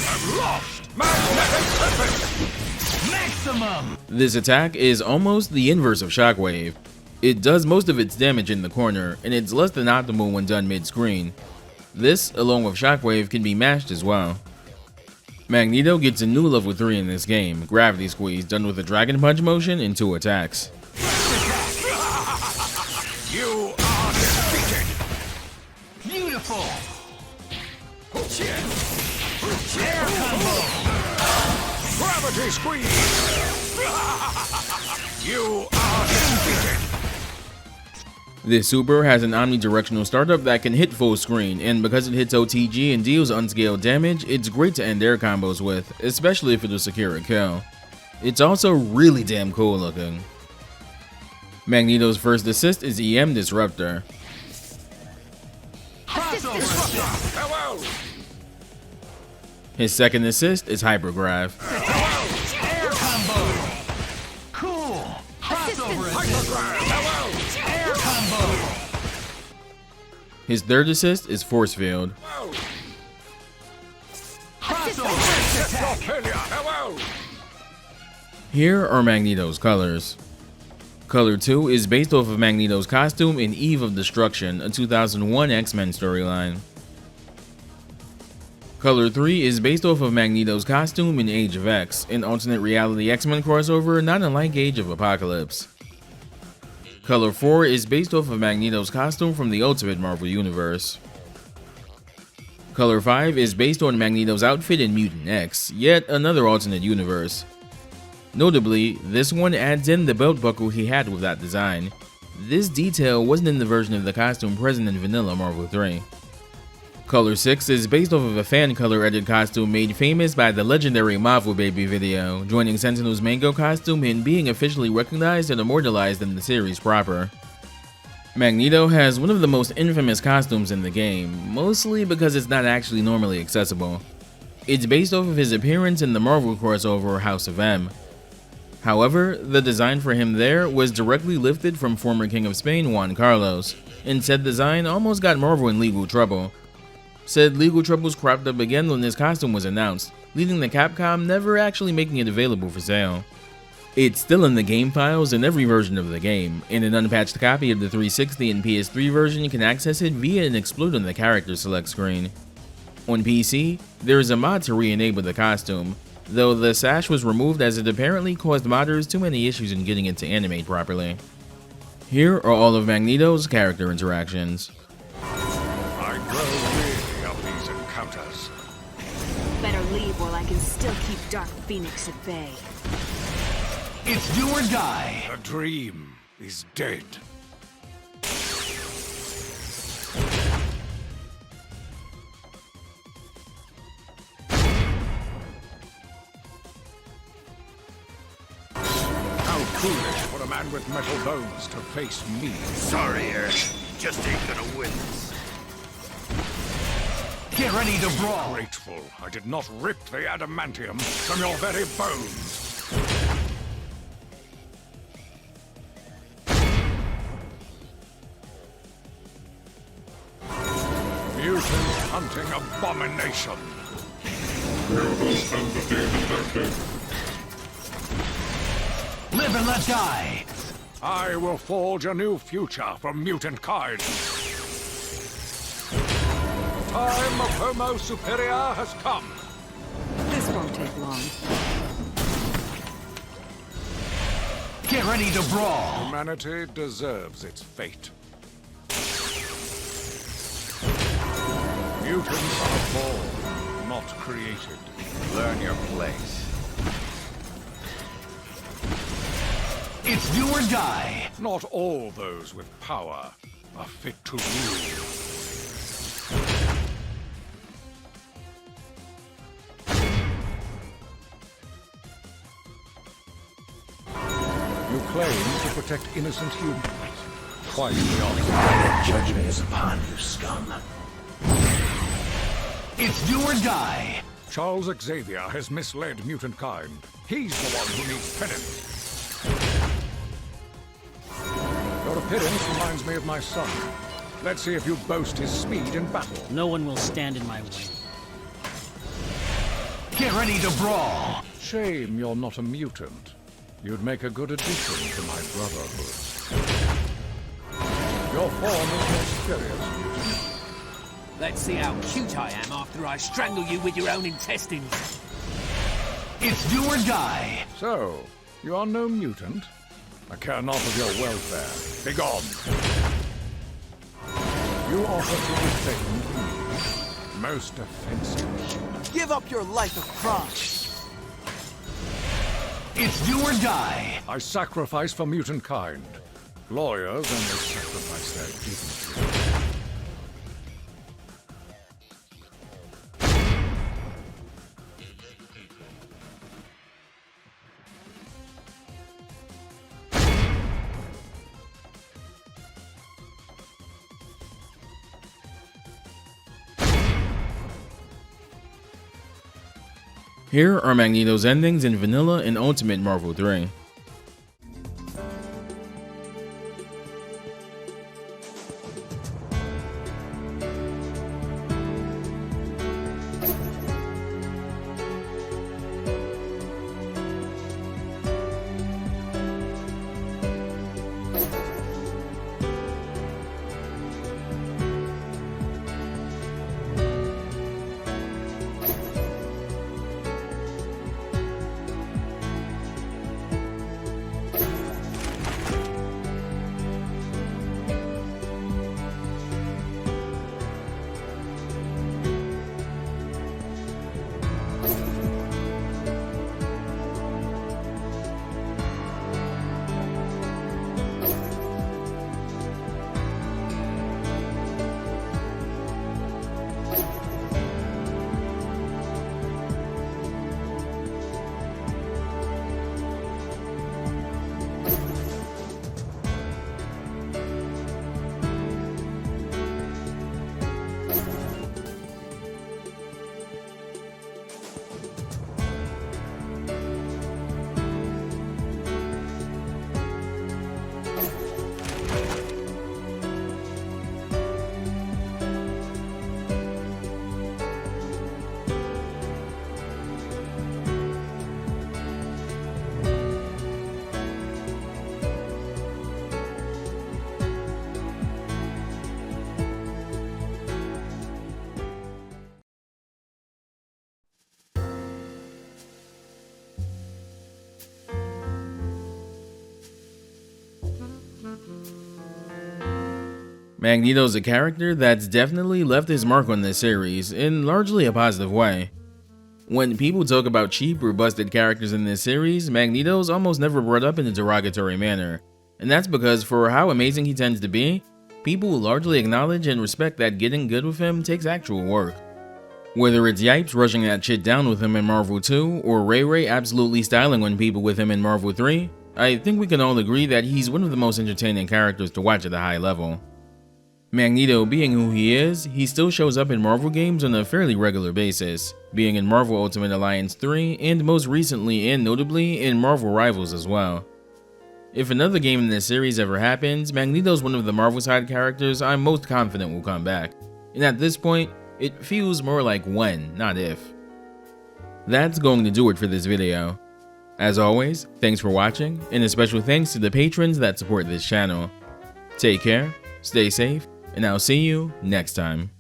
I'm lost. Magnetic Tempest. Maximum. This attack is almost the inverse of Shockwave. It does most of its damage in the corner, and it's less than optimal when done mid-screen. This, along with Shockwave, can be mashed as well. Magneto gets a new level 3 in this game, Gravity Squeeze, done with a Dragon Punch motion and 2 attacks. You are defeated. Beautiful. Air combo. Gravity squeeze. You are defeated. This super has an omnidirectional startup that can hit full screen, and because it hits OTG and deals unscaled damage, it's great to end air combos with, especially if it'll secure a kill. It's also really damn cool looking. Magneto's first assist is EM Disruptor. Farewell. His second assist is Hypergrav. Air combo. Cool. Crossover assist. Air combo. His third assist is Force Field. Crossover attack. Farewell. Here are Magneto's colors. Color 2 is based off of Magneto's costume in Eve of Destruction, a 2001 X-Men storyline. Color 3 is based off of Magneto's costume in Age of X, an alternate reality X-Men crossover not unlike Age of Apocalypse. Color 4 is based off of Magneto's costume from the Ultimate Marvel Universe. Color 5 is based on Magneto's outfit in Mutant X, yet another alternate universe. Notably, this one adds in the belt buckle he had with that design. This detail wasn't in the version of the costume present in vanilla Marvel 3. Color 6 is based off of a fan color edited costume made famous by the legendary Marvel Baby video, joining Sentinel's Mango costume in being officially recognized and immortalized in the series proper. Magneto has one of the most infamous costumes in the game, mostly because it's not actually normally accessible. It's based off of his appearance in the Marvel crossover House of M. However, the design for him there was directly lifted from former King of Spain Juan Carlos, and said design almost got Marvel in legal trouble. Said legal troubles cropped up again when this costume was announced, leading to Capcom never actually making it available for sale. It's still in the game files in every version of the game, and an unpatched copy of the 360 and PS3 version can access it via an Explode on the character select screen. On PC, there is a mod to re-enable the costume, though the sash was removed as it apparently caused modders too many issues in getting it to animate properly. Here are all of Magneto's character interactions. I grow weary of these encounters. Better leave while I can still keep Dark Phoenix at bay. It's do or die. The dream is dead. How foolish for a man with metal bones to face me. Sorry, Eric. Just ain't gonna win this. Get ready to brawl. Grateful I did not rip the adamantium from your very bones. Mutant hunting abomination. Live and let die. I will forge a new future for mutant kind. The time of Homo Superior has come. This won't take long. Get ready to brawl. Humanity deserves its fate. Mutants are born, not created. Learn your place. It's do or die. Not all those with power are fit to rule. You claim to protect innocent humans. Quite the opposite. Judgment is upon you, scum. It's do or die. Charles Xavier has misled mutant kind. He's the one who needs penance. Your appearance reminds me of my son. Let's see if you boast his speed in battle. No one will stand in my way. Get ready to brawl. Shame you're not a mutant. You'd make a good addition to my brotherhood. Your form is mysterious, mutant. Let's see how cute I am after I strangle you with your own intestines. It's do or die. So, you are no mutant? I care not of your welfare. Begone! You offer to defend me. Most offensive. Give up your life of crime. It's do or die. I sacrifice for mutant kind. Lawyers only sacrifice their dignity. Here are Magneto's endings in Vanilla and Ultimate Marvel 3. Magneto's a character that's definitely left his mark on this series, in largely a positive way. When people talk about cheap or busted characters in this series, Magneto's almost never brought up in a derogatory manner, and that's because for how amazing he tends to be, people largely acknowledge and respect that getting good with him takes actual work. Whether it's Yipes rushing that shit down with him in Marvel 2, or Ray Ray absolutely styling on people with him in Marvel 3, I think we can all agree that he's one of the most entertaining characters to watch at a high level. Magneto being who he is, he still shows up in Marvel games on a fairly regular basis, being in Marvel Ultimate Alliance 3 and most recently and notably in Marvel Rivals as well. If another game in this series ever happens, Magneto's one of the Marvel side characters I'm most confident will come back, and at this point, it feels more like when, not if. That's going to do it for this video. As always, thanks for watching, and a special thanks to the patrons that support this channel. Take care, stay safe, and I'll see you next time.